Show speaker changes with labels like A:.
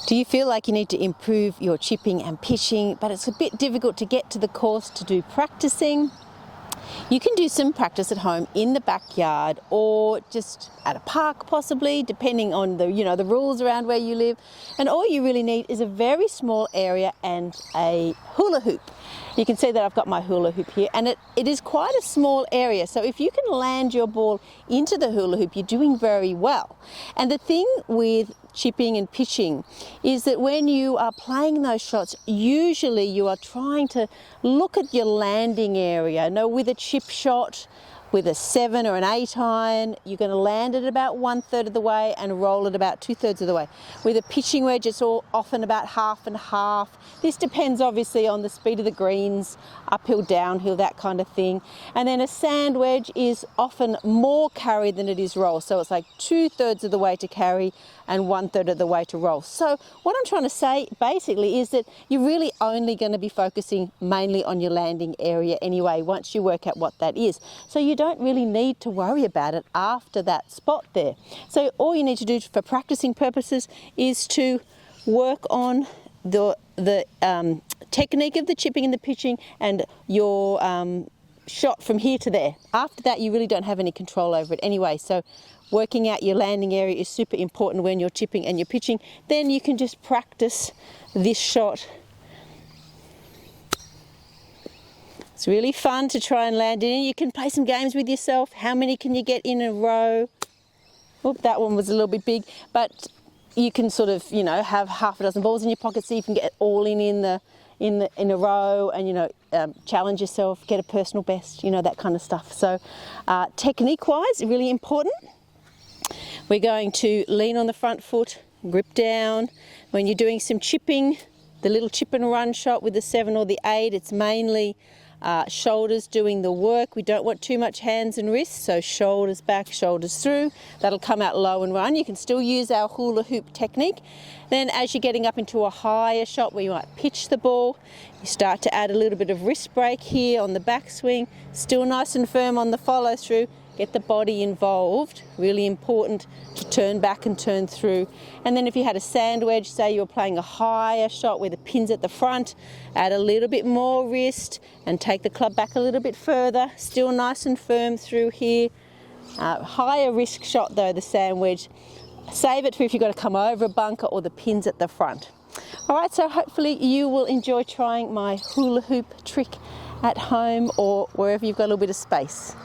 A: Do you feel like you need to improve your chipping and pitching, but it's a bit difficult to get to the course to do practicing? You can do some practice at home in the backyard or just at a park possibly, depending on the rules around where you live. And all you really need is a very small area and a hula hoop. You can see that I've got my hula hoop here, and it is quite a small area. So if you can land your ball into the hula hoop, you're doing very well. And the thing with chipping and pitching is that when you are playing those shots, usually you are trying to look at your landing area. Now with a chip shot, with a 7 or an 8 iron, you're going to land it about 1/3 of the way and roll it about 2/3 of the way. With a pitching wedge, it's all often about half and half. This depends obviously on the speed of the greens, uphill, downhill, that kind of thing. And then a sand wedge is often more carry than it is roll. So it's like 2/3 of the way to carry and 1/3 of the way to roll. So what I'm trying to say basically is that you're really only going to be focusing mainly on your landing area anyway, once you work out what that is. So you don't really need to worry about it after that spot there. So all you need to do for practicing purposes is to work on the technique of the chipping and the pitching and your shot from here to there. After that, you really don't have any control over it anyway. So working out your landing area is super important when you're chipping and you're pitching. Then you can just practice this shot. It's really fun to try and land in. You can play some games with yourself. How many can you get in a row? Oop, that one was a little bit big, but you can sort of, have half a dozen balls in your pocket so you can get it all in a row and, challenge yourself, get a personal best, that kind of stuff. So technique-wise, really important. We're going to lean on the front foot, grip down. When you're doing some chipping, the little chip and run shot with the 7 or the 8, it's mainly shoulders doing the work. We don't want too much hands and wrists, so shoulders back, shoulders through. That'll come out low and run. You can still use our hula hoop technique. Then as you're getting up into a higher shot where you might pitch the ball, you start to add a little bit of wrist break here on the backswing, still nice and firm on the follow through. Get the body involved, really important to turn back and turn through. And then if you had a sand wedge, say you were playing a higher shot where the pin's at the front, add a little bit more wrist and take the club back a little bit further, still nice and firm through here. Higher risk shot though, the sand wedge. Save it for if you've got to come over a bunker or the pin's at the front. All right, so hopefully you will enjoy trying my hula hoop trick at home or wherever you've got a little bit of space.